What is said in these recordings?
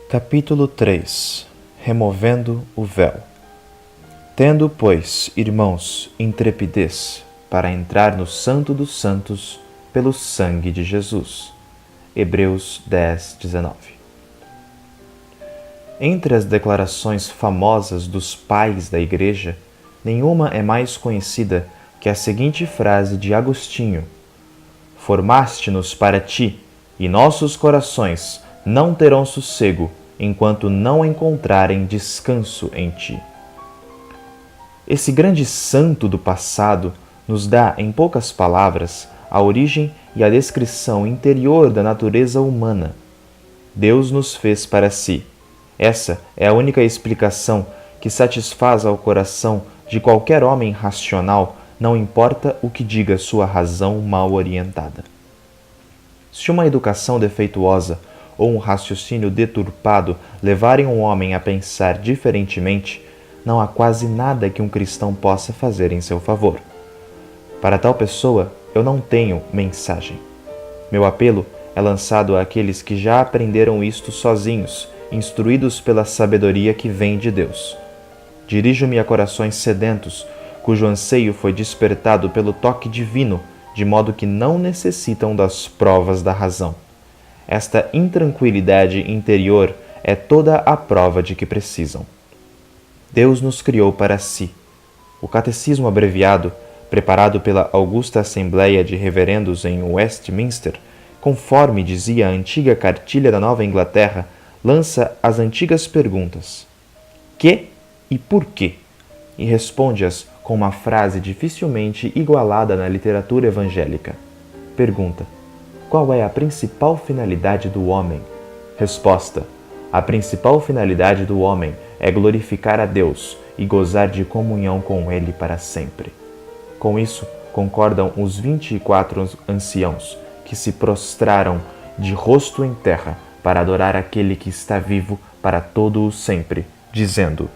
Capítulo 3 Removendo o véu. Tendo, pois, irmãos, intrepidez para entrar no Santo dos Santos pelo sangue de Jesus. Hebreus 10, 19. Entre as declarações famosas dos pais da Igreja, nenhuma é mais conhecida que a seguinte frase de Agostinho: Formaste-nos para ti, e nossos corações não terão sossego enquanto não encontrarem descanso em ti. Esse grande santo do passado nos dá, em poucas palavras, a origem e a descrição interior da natureza humana. Deus nos fez para si. Essa é a única explicação que satisfaz ao coração de qualquer homem racional, não importa o que diga sua razão mal orientada. Se uma educação defeituosa ou um raciocínio deturpado levarem um homem a pensar diferentemente, não há quase nada que um cristão possa fazer em seu favor. Para tal pessoa, eu não tenho mensagem. Meu apelo é lançado àqueles que já aprenderam isto sozinhos, instruídos pela sabedoria que vem de Deus. Dirijo-me a corações sedentos, cujo anseio foi despertado pelo toque divino, de modo que não necessitam das provas da razão. Esta intranquilidade interior é toda a prova de que precisam. Deus nos criou para si. O catecismo abreviado, preparado pela Augusta Assembleia de Reverendos em Westminster, conforme dizia a antiga cartilha da Nova Inglaterra, lança as antigas perguntas: que e por quê? E responde-as com uma frase dificilmente igualada na literatura evangélica. Pergunta: qual é a principal finalidade do homem? Resposta: a principal finalidade do homem é glorificar a Deus e gozar de comunhão com Ele para sempre. Com isso, concordam os 24 anciãos que se prostraram de rosto em terra para adorar aquele que está vivo para todo o sempre, dizendo: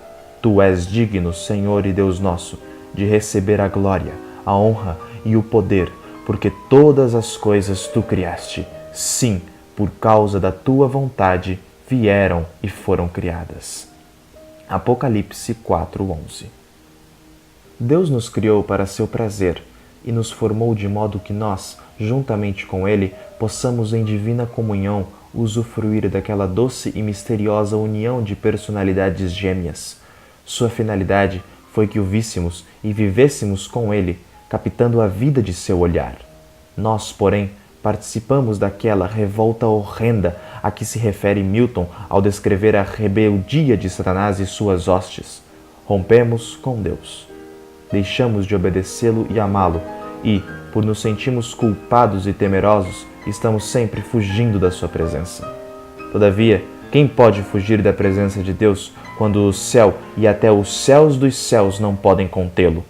Tu és digno, Senhor e Deus nosso, de receber a glória, a honra e o poder, porque todas as coisas tu criaste. Sim, por causa da tua vontade vieram e foram criadas. Apocalipse 4:11. Deus nos criou para seu prazer e nos formou de modo que nós, juntamente com Ele, possamos em divina comunhão usufruir daquela doce e misteriosa união de personalidades gêmeas. Sua finalidade foi que o víssemos e vivêssemos com Ele, captando a vida de seu olhar. Nós, porém, participamos daquela revolta horrenda a que se refere Milton ao descrever a rebeldia de Satanás e suas hostes. Rompemos com Deus. Deixamos de obedecê-lo e amá-lo, e, por nos sentirmos culpados e temerosos, estamos sempre fugindo da sua presença. Todavia, quem pode fugir da presença de Deus quando o céu e até os céus dos céus não podem contê-lo?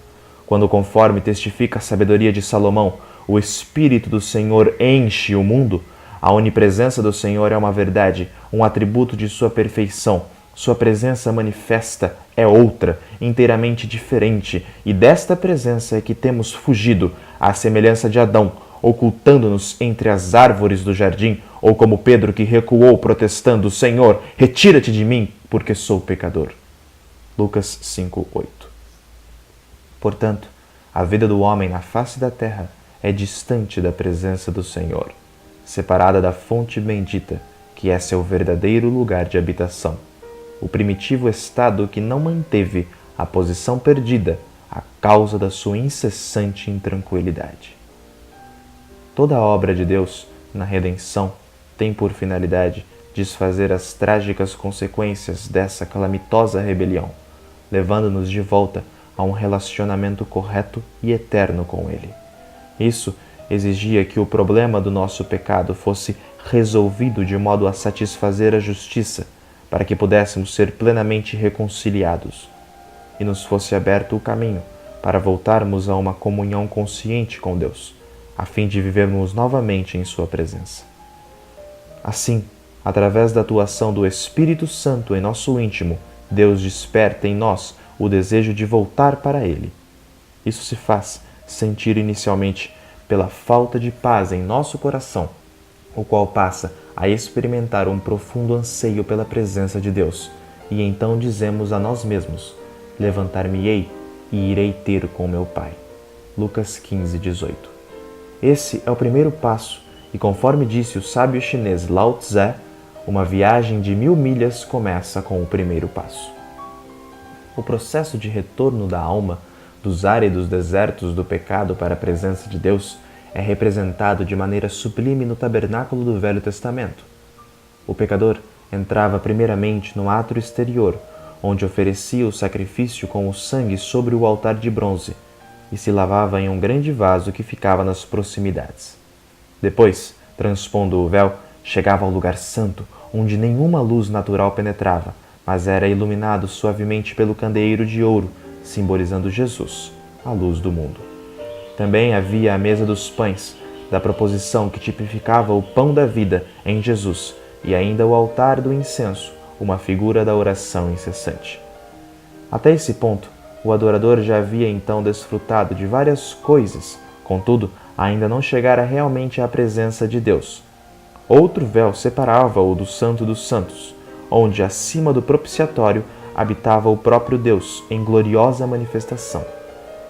Quando, conforme testifica a sabedoria de Salomão, o Espírito do Senhor enche o mundo, a onipresença do Senhor é uma verdade, um atributo de sua perfeição. Sua presença manifesta é outra, inteiramente diferente, e desta presença é que temos fugido, à semelhança de Adão, ocultando-nos entre as árvores do jardim, ou como Pedro que recuou protestando: Senhor, retira-te de mim, porque sou pecador. Lucas 5:8. Portanto, a vida do homem na face da terra é distante da presença do Senhor, separada da fonte bendita, que é seu verdadeiro lugar de habitação, o primitivo estado que não manteve a posição perdida a causa da sua incessante intranquilidade. Toda a obra de Deus na redenção tem por finalidade desfazer as trágicas consequências dessa calamitosa rebelião, levando-nos de volta a um relacionamento correto e eterno com Ele. Isso exigia que o problema do nosso pecado fosse resolvido de modo a satisfazer a justiça, para que pudéssemos ser plenamente reconciliados, e nos fosse aberto o caminho para voltarmos a uma comunhão consciente com Deus, a fim de vivermos novamente em Sua presença. Assim, através da atuação do Espírito Santo em nosso íntimo, Deus desperta em nós o desejo de voltar para Ele. Isso se faz sentir inicialmente pela falta de paz em nosso coração, o qual passa a experimentar um profundo anseio pela presença de Deus, e então dizemos a nós mesmos: levantar-me-ei e irei ter com meu Pai. Lucas 15:18. Esse é o primeiro passo, e conforme disse o sábio chinês Lao Tse, uma viagem de 1000 milhas começa com o primeiro passo. O processo de retorno da alma dos áridos desertos do pecado para a presença de Deus é representado de maneira sublime no tabernáculo do Velho Testamento. O pecador entrava primeiramente no átrio exterior, onde oferecia o sacrifício com o sangue sobre o altar de bronze, e se lavava em um grande vaso que ficava nas proximidades. Depois, transpondo o véu, chegava ao lugar santo, onde nenhuma luz natural penetrava, mas era iluminado suavemente pelo candeeiro de ouro, simbolizando Jesus, a luz do mundo. Também havia a mesa dos pães, da proposição que tipificava o pão da vida em Jesus, e ainda o altar do incenso, uma figura da oração incessante. Até esse ponto, o adorador já havia então desfrutado de várias coisas, contudo, ainda não chegara realmente à presença de Deus. Outro véu separava-o do Santo dos Santos, onde, acima do propiciatório, habitava o próprio Deus em gloriosa manifestação.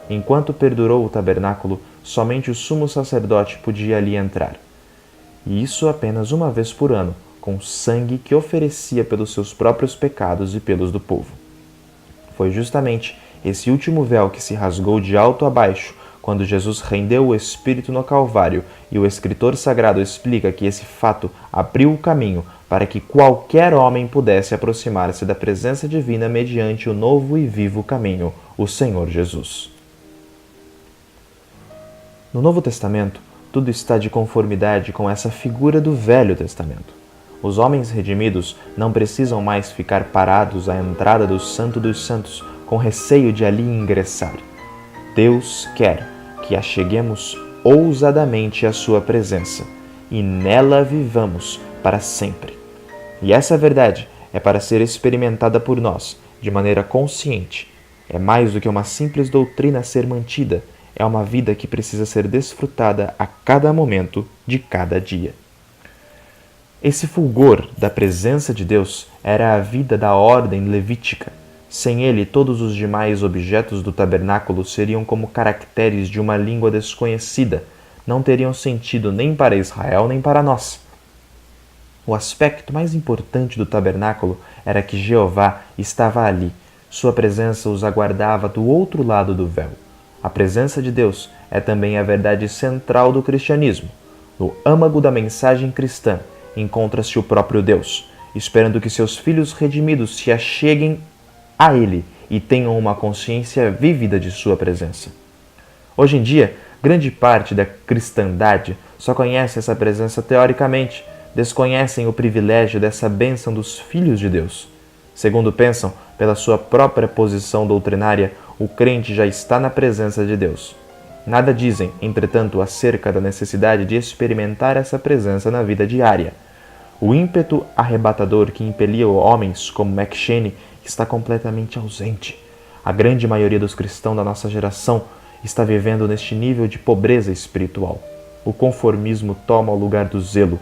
Enquanto perdurou o tabernáculo, somente o sumo sacerdote podia ali entrar. E isso apenas uma vez por ano, com sangue que oferecia pelos seus próprios pecados e pelos do povo. Foi justamente esse último véu que se rasgou de alto a baixo quando Jesus rendeu o Espírito no Calvário, e o escritor sagrado explica que esse fato abriu o caminho para que qualquer homem pudesse aproximar-se da presença divina mediante o novo e vivo caminho, o Senhor Jesus. No Novo Testamento, tudo está de conformidade com essa figura do Velho Testamento. Os homens redimidos não precisam mais ficar parados à entrada do Santo dos Santos com receio de ali ingressar. Deus quer que acheguemos ousadamente à sua presença e nela vivamos para sempre. E essa verdade é para ser experimentada por nós de maneira consciente. É mais do que uma simples doutrina a ser mantida, é uma vida que precisa ser desfrutada a cada momento de cada dia. Esse fulgor da presença de Deus era a vida da ordem levítica. Sem ele, todos os demais objetos do tabernáculo seriam como caracteres de uma língua desconhecida, não teriam sentido nem para Israel nem para nós. O aspecto mais importante do tabernáculo era que Jeová estava ali, sua presença os aguardava do outro lado do véu. A presença de Deus é também a verdade central do cristianismo. No âmago da mensagem cristã encontra-se o próprio Deus, esperando que seus filhos redimidos se acheguem a Ele e tenham uma consciência vívida de sua presença. Hoje em dia, grande parte da cristandade só conhece essa presença teoricamente, desconhecem o privilégio dessa bênção dos filhos de Deus. Segundo pensam, pela sua própria posição doutrinária, o crente já está na presença de Deus. Nada dizem, entretanto, acerca da necessidade de experimentar essa presença na vida diária. O ímpeto arrebatador que impelia homens como McCheyne está completamente ausente. A grande maioria dos cristãos da nossa geração está vivendo neste nível de pobreza espiritual. O conformismo toma o lugar do zelo.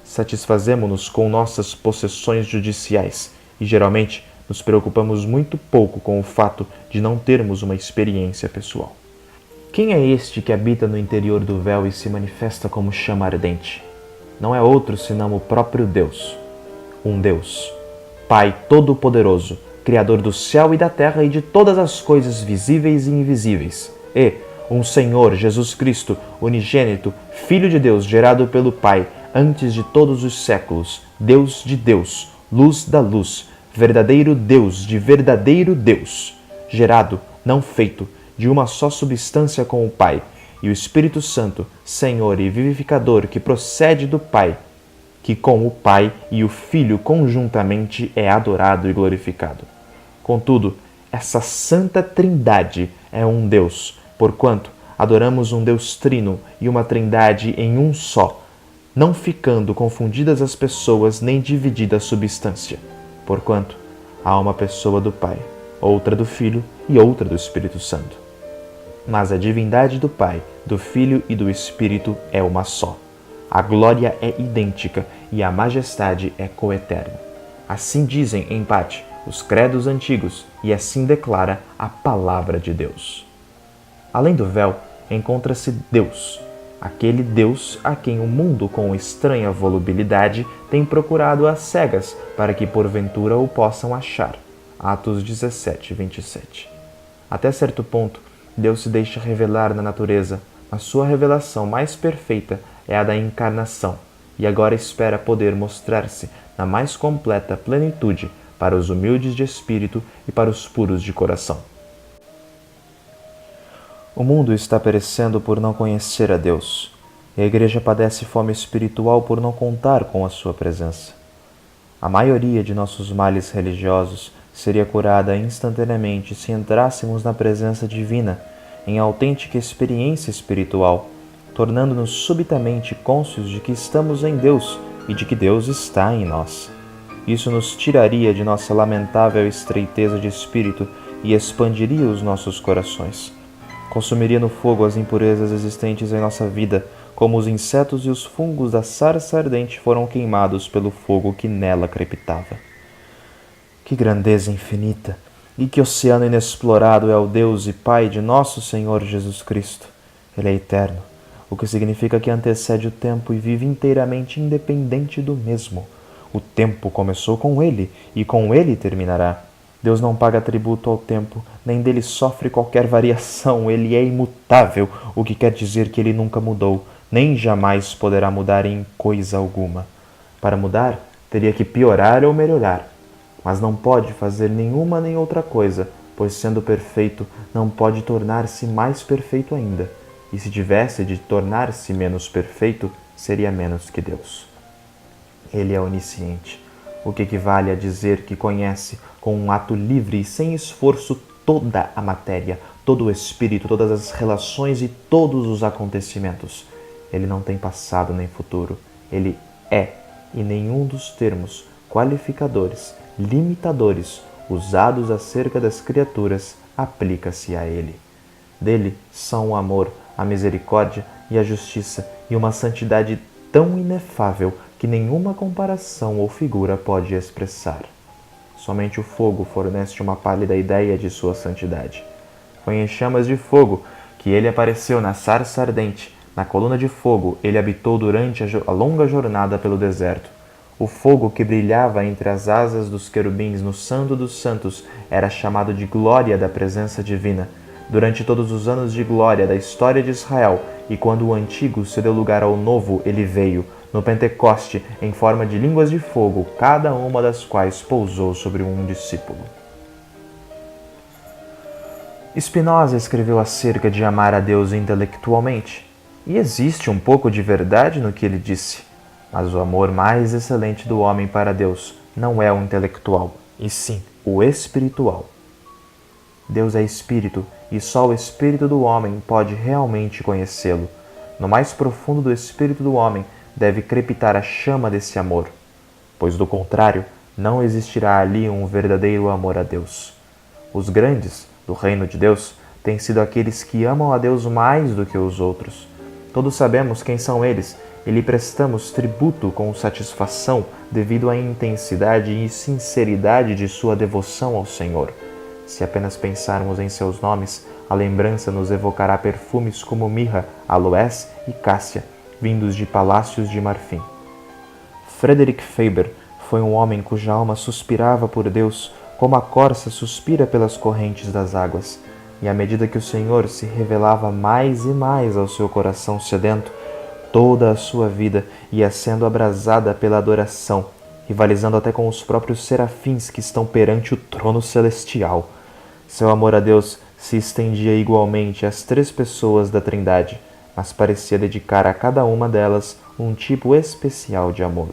Satisfazemo-nos com nossas possessões judiciais e, geralmente, nos preocupamos muito pouco com o fato de não termos uma experiência pessoal. Quem é este que habita no interior do véu e se manifesta como chama ardente? Não é outro senão o próprio Deus. Um Deus, Pai Todo-Poderoso, Criador do céu e da terra e de todas as coisas visíveis e invisíveis. E um Senhor, Jesus Cristo, unigênito, Filho de Deus, gerado pelo Pai, antes de todos os séculos, Deus de Deus, luz da luz, verdadeiro Deus de verdadeiro Deus, gerado, não feito, de uma só substância com o Pai, e o Espírito Santo, Senhor e vivificador que procede do Pai, que com o Pai e o Filho conjuntamente é adorado e glorificado. Contudo, essa santa trindade é um Deus, porquanto adoramos um Deus trino e uma trindade em um só, não ficando confundidas as pessoas nem dividida a substância, porquanto há uma pessoa do Pai, outra do Filho e outra do Espírito Santo. Mas a divindade do Pai, do Filho e do Espírito é uma só. A glória é idêntica e a majestade é coeterna. Assim dizem em parte os credos antigos e assim declara a palavra de Deus. Além do véu, encontra-se Deus, aquele Deus a quem o mundo com estranha volubilidade tem procurado às cegas para que porventura o possam achar. Atos 17, 27. Até certo ponto, Deus se deixa revelar na natureza, mas sua revelação mais perfeita é a da encarnação, e agora espera poder mostrar-se na mais completa plenitude para os humildes de espírito e para os puros de coração. O mundo está perecendo por não conhecer a Deus, e a Igreja padece fome espiritual por não contar com a sua presença. A maioria de nossos males religiosos seria curada instantaneamente se entrássemos na presença divina, em autêntica experiência espiritual, tornando-nos subitamente cônscios de que estamos em Deus e de que Deus está em nós. Isso nos tiraria de nossa lamentável estreiteza de espírito e expandiria os nossos corações. Consumiria no fogo as impurezas existentes em nossa vida, como os insetos e os fungos da sarça ardente foram queimados pelo fogo que nela crepitava. Que grandeza infinita! E que oceano inexplorado é o Deus e Pai de nosso Senhor Jesus Cristo! Ele é eterno, o que significa que antecede o tempo e vive inteiramente independente do mesmo. O tempo começou com ele e com ele terminará. Deus não paga tributo ao tempo, nem dele sofre qualquer variação. Ele é imutável, o que quer dizer que ele nunca mudou, nem jamais poderá mudar em coisa alguma. Para mudar, teria que piorar ou melhorar, mas não pode fazer nenhuma nem outra coisa, pois sendo perfeito, não pode tornar-se mais perfeito ainda. E se tivesse de tornar-se menos perfeito, seria menos que Deus. Ele é onisciente, o que equivale a dizer que conhece, com um ato livre e sem esforço, toda a matéria, todo o espírito, todas as relações e todos os acontecimentos. Ele não tem passado nem futuro. Ele é, e nenhum dos termos qualificadores, limitadores, usados acerca das criaturas, aplica-se a ele. Dele são o amor, a misericórdia e a justiça, e uma santidade tão inefável que nenhuma comparação ou figura pode expressar. Somente o fogo fornece uma pálida ideia de sua santidade. Foi em chamas de fogo que ele apareceu na sarça ardente. Na coluna de fogo ele habitou durante a longa jornada pelo deserto. O fogo que brilhava entre as asas dos querubins no Santo dos Santos era chamado de glória da presença divina. Durante todos os anos de glória da história de Israel, e quando o antigo cedeu lugar ao novo, ele veio, no Pentecoste, em forma de línguas de fogo, cada uma das quais pousou sobre um discípulo. Spinoza escreveu acerca de amar a Deus intelectualmente, e existe um pouco de verdade no que ele disse, mas o amor mais excelente do homem para Deus não é o intelectual, e sim o espiritual. Deus é espírito, e só o espírito do homem pode realmente conhecê-lo. No mais profundo do espírito do homem deve crepitar a chama desse amor, pois do contrário não existirá ali um verdadeiro amor a Deus. Os grandes do reino de Deus têm sido aqueles que amam a Deus mais do que os outros. Todos sabemos quem são eles e lhe prestamos tributo com satisfação devido à intensidade e sinceridade de sua devoção ao Senhor. Se apenas pensarmos em seus nomes, a lembrança nos evocará perfumes como mirra, aloés e cássia, vindos de palácios de marfim. Frederick Faber foi um homem cuja alma suspirava por Deus como a corça suspira pelas correntes das águas, e à medida que o Senhor se revelava mais e mais ao seu coração sedento, toda a sua vida ia sendo abrasada pela adoração, rivalizando até com os próprios serafins que estão perante o trono celestial. Seu amor a Deus se estendia igualmente às três pessoas da Trindade, mas parecia dedicar a cada uma delas um tipo especial de amor.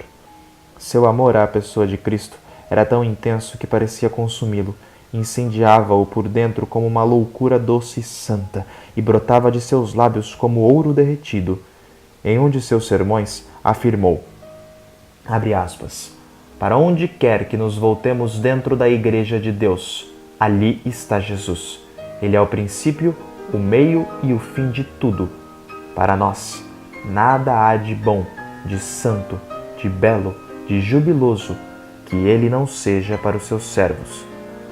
Seu amor à pessoa de Cristo era tão intenso que parecia consumi-lo, incendiava-o por dentro como uma loucura doce e santa, e brotava de seus lábios como ouro derretido. Em um de seus sermões, afirmou, abre aspas, para onde quer que nos voltemos dentro da Igreja de Deus, ali está Jesus. Ele é o princípio, o meio e o fim de tudo. Para nós, nada há de bom, de santo, de belo, de jubiloso, que ele não seja para os seus servos.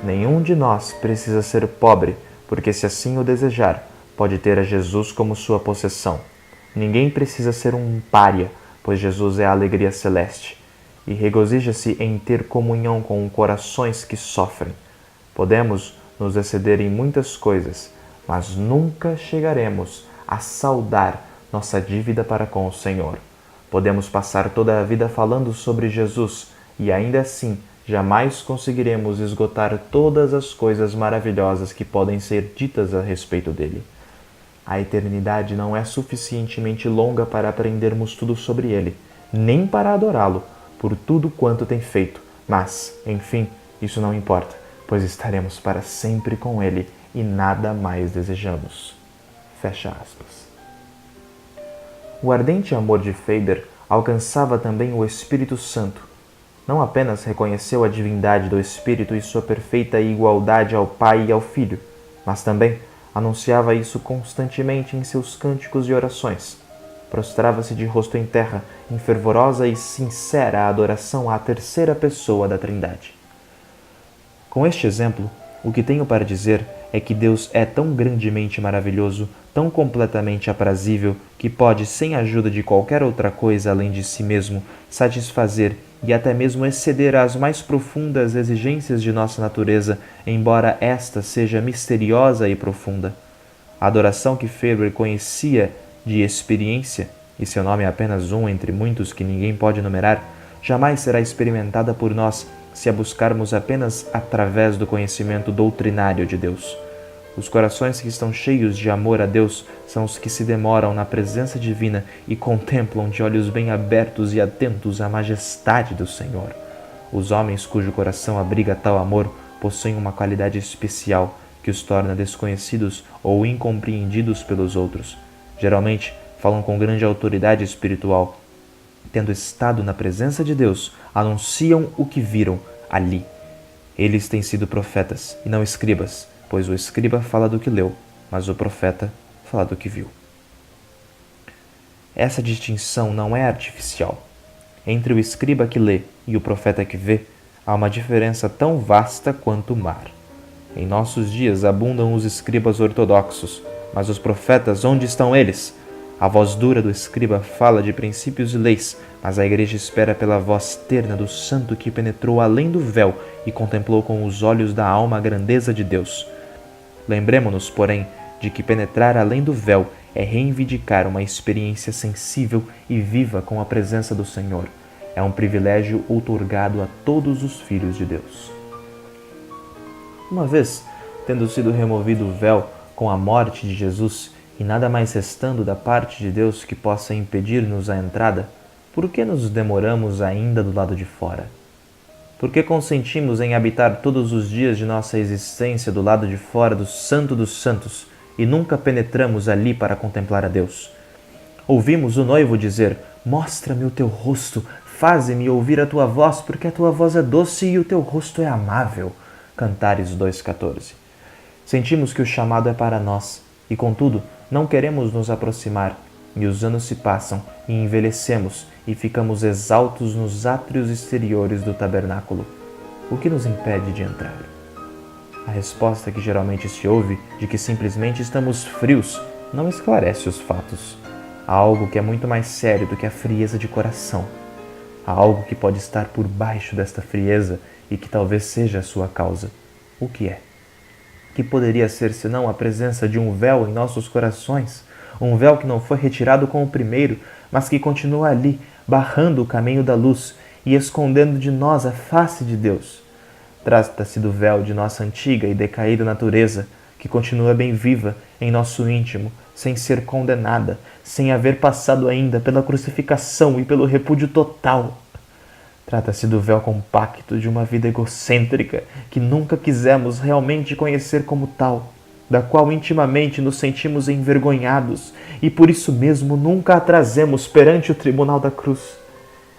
Nenhum de nós precisa ser pobre, porque se assim o desejar, pode ter a Jesus como sua possessão. Ninguém precisa ser um pária, pois Jesus é a alegria celeste. E regozija-se em ter comunhão com corações que sofrem. Podemos nos exceder em muitas coisas, mas nunca chegaremos a saldar nossa dívida para com o Senhor. Podemos passar toda a vida falando sobre Jesus e ainda assim jamais conseguiremos esgotar todas as coisas maravilhosas que podem ser ditas a respeito dele. A eternidade não é suficientemente longa para aprendermos tudo sobre ele, nem para adorá-lo por tudo quanto tem feito, mas, enfim, isso não importa, pois estaremos para sempre com ele e nada mais desejamos. Fecha aspas. O ardente amor de Faber alcançava também o Espírito Santo. Não apenas reconheceu a divindade do Espírito e sua perfeita igualdade ao Pai e ao Filho, mas também anunciava isso constantemente em seus cânticos e orações. Prostrava-se de rosto em terra, em fervorosa e sincera adoração à terceira pessoa da Trindade. Com este exemplo, o que tenho para dizer é que Deus é tão grandemente maravilhoso, tão completamente aprazível, que pode, sem a ajuda de qualquer outra coisa além de si mesmo, satisfazer e até mesmo exceder às mais profundas exigências de nossa natureza, embora esta seja misteriosa e profunda. A adoração que Faber conhecia de experiência, e seu nome é apenas um entre muitos que ninguém pode numerar, jamais será experimentada por nós se a buscarmos apenas através do conhecimento doutrinário de Deus. Os corações que estão cheios de amor a Deus são os que se demoram na presença divina e contemplam de olhos bem abertos e atentos a majestade do Senhor. Os homens cujo coração abriga tal amor possuem uma qualidade especial que os torna desconhecidos ou incompreendidos pelos outros. Geralmente, falam com grande autoridade espiritual. Tendo estado na presença de Deus, anunciam o que viram ali. Eles têm sido profetas e não escribas, pois o escriba fala do que leu, mas o profeta fala do que viu. Essa distinção não é artificial. Entre o escriba que lê e o profeta que vê, há uma diferença tão vasta quanto o mar. Em nossos dias abundam os escribas ortodoxos, mas os profetas, onde estão eles? A voz dura do escriba fala de princípios e leis, mas a igreja espera pela voz terna do santo que penetrou além do véu e contemplou com os olhos da alma a grandeza de Deus. Lembremo-nos, porém, de que penetrar além do véu é reivindicar uma experiência sensível e viva com a presença do Senhor. É um privilégio outorgado a todos os filhos de Deus. Uma vez, tendo sido removido o véu com a morte de Jesus e nada mais restando da parte de Deus que possa impedir-nos a entrada, por que nos demoramos ainda do lado de fora? Por que consentimos em habitar todos os dias de nossa existência do lado de fora do Santo dos Santos e nunca penetramos ali para contemplar a Deus? Ouvimos o noivo dizer: "Mostra-me o teu rosto, faze-me ouvir a tua voz, porque a tua voz é doce e o teu rosto é amável." Cantares 2,14. Sentimos que o chamado é para nós e, contudo, não queremos nos aproximar, e os anos se passam e envelhecemos e ficamos exaltos nos átrios exteriores do tabernáculo. O que nos impede de entrar? A resposta que geralmente se ouve, de que simplesmente estamos frios, não esclarece os fatos. Há algo que é muito mais sério do que a frieza de coração. Há algo que pode estar por baixo desta frieza e que talvez seja a sua causa. O que é? Que poderia ser senão a presença de um véu em nossos corações, um véu que não foi retirado com o primeiro, mas que continua ali, barrando o caminho da luz e escondendo de nós a face de Deus. Trata-se do véu de nossa antiga e decaída natureza, que continua bem viva em nosso íntimo, sem ser condenada, sem haver passado ainda pela crucificação e pelo repúdio total. Trata-se do véu compacto de uma vida egocêntrica que nunca quisemos realmente conhecer como tal, da qual intimamente nos sentimos envergonhados e por isso mesmo nunca a trazemos perante o tribunal da cruz.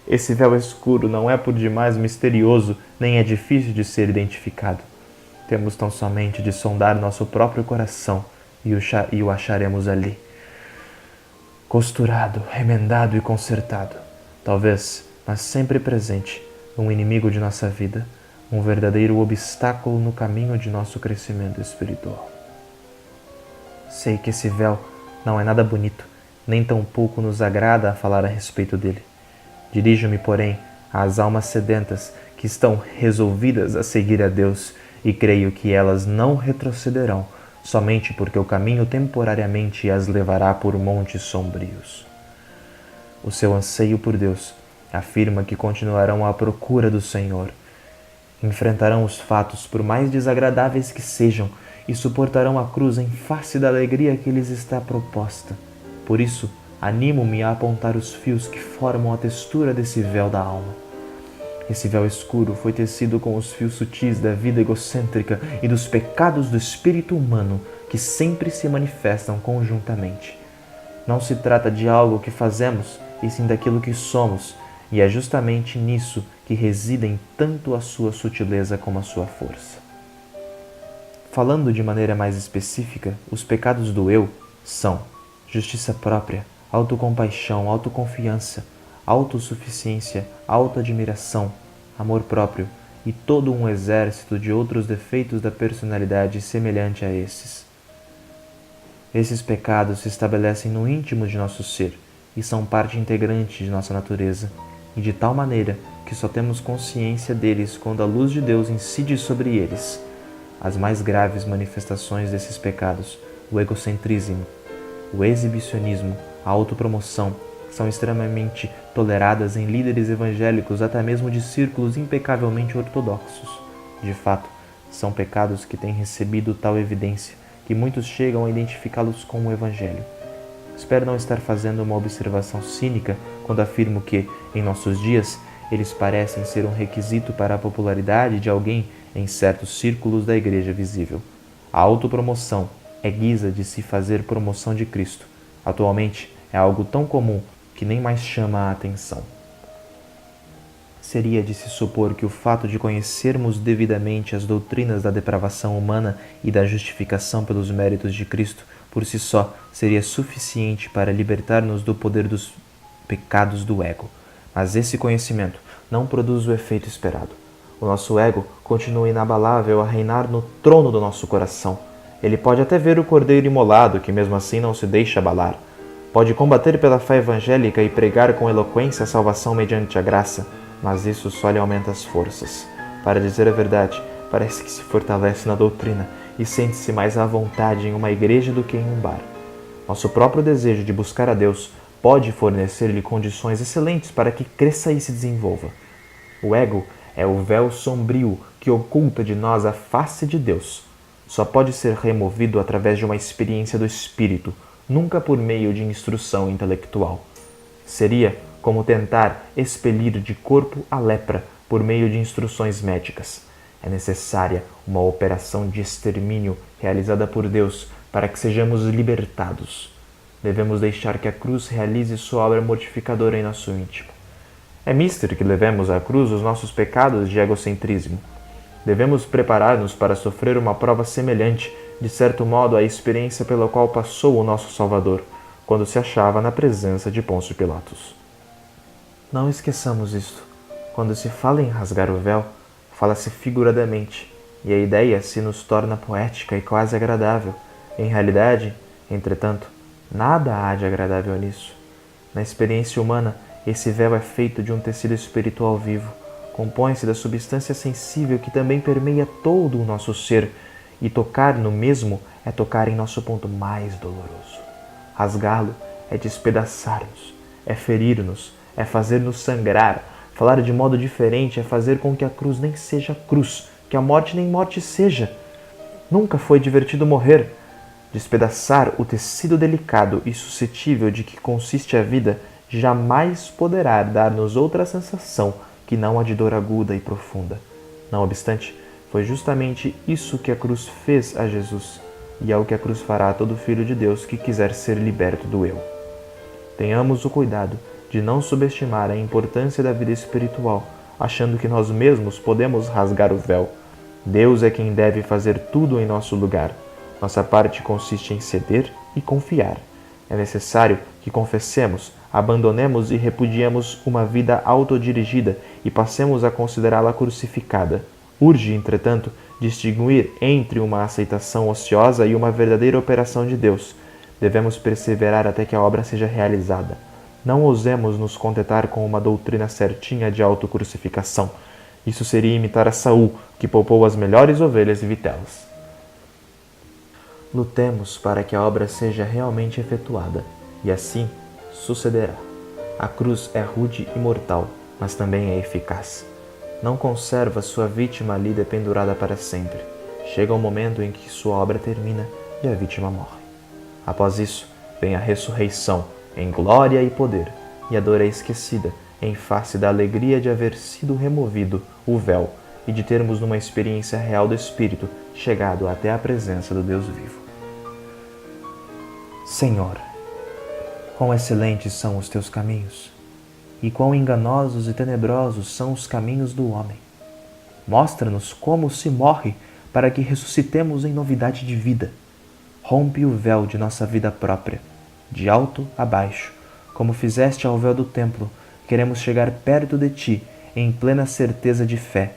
Esse véu escuro não é por demais misterioso, nem é difícil de ser identificado. Temos tão somente de sondar nosso próprio coração e o acharemos ali, costurado, remendado e consertado. Talvez mas sempre presente, um inimigo de nossa vida, um verdadeiro obstáculo no caminho de nosso crescimento espiritual. Sei que esse véu não é nada bonito, nem tampouco nos agrada a falar a respeito dele. Dirijo-me, porém, às almas sedentas que estão resolvidas a seguir a Deus e creio que elas não retrocederão somente porque o caminho temporariamente as levará por montes sombrios. O seu anseio por Deus afirma que continuarão à procura do Senhor, enfrentarão os fatos por mais desagradáveis que sejam e suportarão a cruz em face da alegria que lhes está proposta. Por isso, animo-me a apontar os fios que formam a textura desse véu da alma. Esse véu escuro foi tecido com os fios sutis da vida egocêntrica e dos pecados do espírito humano que sempre se manifestam conjuntamente. Não se trata de algo que fazemos, e sim daquilo que somos, e é justamente nisso que residem tanto a sua sutileza como a sua força. Falando de maneira mais específica, os pecados do eu são justiça própria, autocompaixão, autoconfiança, autossuficiência, autoadmiração, amor próprio e todo um exército de outros defeitos da personalidade semelhante a esses. Esses pecados se estabelecem no íntimo de nosso ser e são parte integrante de nossa natureza, e de tal maneira que só temos consciência deles quando a luz de Deus incide sobre eles. As mais graves manifestações desses pecados, o egocentrismo, o exibicionismo, a autopromoção, são extremamente toleradas em líderes evangélicos, até mesmo de círculos impecavelmente ortodoxos. De fato, são pecados que têm recebido tal evidência que muitos chegam a identificá-los com o Evangelho. Espero não estar fazendo uma observação cínica quando afirmo que, em nossos dias, eles parecem ser um requisito para a popularidade de alguém em certos círculos da igreja visível. A autopromoção é guisa de se fazer promoção de Cristo. Atualmente, é algo tão comum que nem mais chama a atenção. Seria de se supor que o fato de conhecermos devidamente as doutrinas da depravação humana e da justificação pelos méritos de Cristo, por si só, seria suficiente para libertar-nos do poder dos pecados do ego. Mas esse conhecimento não produz o efeito esperado. O nosso ego continua inabalável a reinar no trono do nosso coração. Ele pode até ver o cordeiro imolado, que mesmo assim não se deixa abalar. Pode combater pela fé evangélica e pregar com eloquência a salvação mediante a graça, mas isso só lhe aumenta as forças. Para dizer a verdade, parece que se fortalece na doutrina e sente-se mais à vontade em uma igreja do que em um bar. Nosso próprio desejo de buscar a Deus pode fornecer-lhe condições excelentes para que cresça e se desenvolva. O ego é o véu sombrio que oculta de nós a face de Deus. Só pode ser removido através de uma experiência do Espírito, nunca por meio de instrução intelectual. Seria como tentar expelir de corpo a lepra por meio de instruções médicas. É necessária uma operação de extermínio realizada por Deus para que sejamos libertados. Devemos deixar que a cruz realize sua obra mortificadora em nosso íntimo. É mister que levemos à cruz os nossos pecados de egocentrismo. Devemos preparar-nos para sofrer uma prova semelhante, de certo modo, à experiência pela qual passou o nosso Salvador, quando se achava na presença de Pôncio Pilatos. Não esqueçamos isto. Quando se fala em rasgar o véu, fala-se figuradamente, e a ideia se nos torna poética e quase agradável. Em realidade, entretanto, nada há de agradável nisso. Na experiência humana, esse véu é feito de um tecido espiritual vivo, compõe-se da substância sensível que também permeia todo o nosso ser, e tocar no mesmo é tocar em nosso ponto mais doloroso. Rasgá-lo é despedaçar-nos, é ferir-nos, é fazer-nos sangrar. Falar de modo diferente é fazer com que a cruz nem seja cruz, que a morte nem morte seja. Nunca foi divertido morrer. Despedaçar o tecido delicado e suscetível de que consiste a vida jamais poderá dar-nos outra sensação que não a de dor aguda e profunda. Não obstante, foi justamente isso que a cruz fez a Jesus, e é o que a cruz fará a todo filho de Deus que quiser ser liberto do eu. Tenhamos o cuidado de não subestimar a importância da vida espiritual, achando que nós mesmos podemos rasgar o véu. Deus é quem deve fazer tudo em nosso lugar. Nossa parte consiste em ceder e confiar. É necessário que confessemos, abandonemos e repudiemos uma vida autodirigida e passemos a considerá-la crucificada. Urge, entretanto, distinguir entre uma aceitação ociosa e uma verdadeira operação de Deus. Devemos perseverar até que a obra seja realizada. Não ousemos nos contentar com uma doutrina certinha de autocrucificação. Isso seria imitar a Saul, que poupou as melhores ovelhas e vitelas. Lutemos para que a obra seja realmente efetuada, e assim sucederá. A cruz é rude e mortal, mas também é eficaz. Não conserva sua vítima ali dependurada para sempre. Chega o momento em que sua obra termina e a vítima morre. Após isso, vem a ressurreição, em glória e poder, e a dor é esquecida, em face da alegria de haver sido removido o véu e de termos numa experiência real do Espírito chegado até a presença do Deus vivo. Senhor, quão excelentes são os teus caminhos, e quão enganosos e tenebrosos são os caminhos do homem. Mostra-nos como se morre para que ressuscitemos em novidade de vida. Rompe o véu de nossa vida própria, de alto a baixo, como fizeste ao véu do templo. Queremos chegar perto de ti, em plena certeza de fé.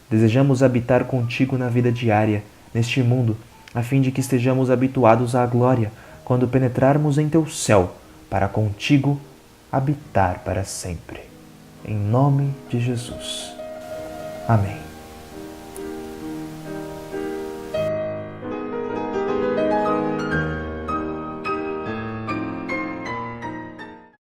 Desejamos habitar contigo na vida diária, neste mundo, a fim de que estejamos habituados à glória, quando penetrarmos em teu céu, para contigo habitar para sempre. Em nome de Jesus. Amém.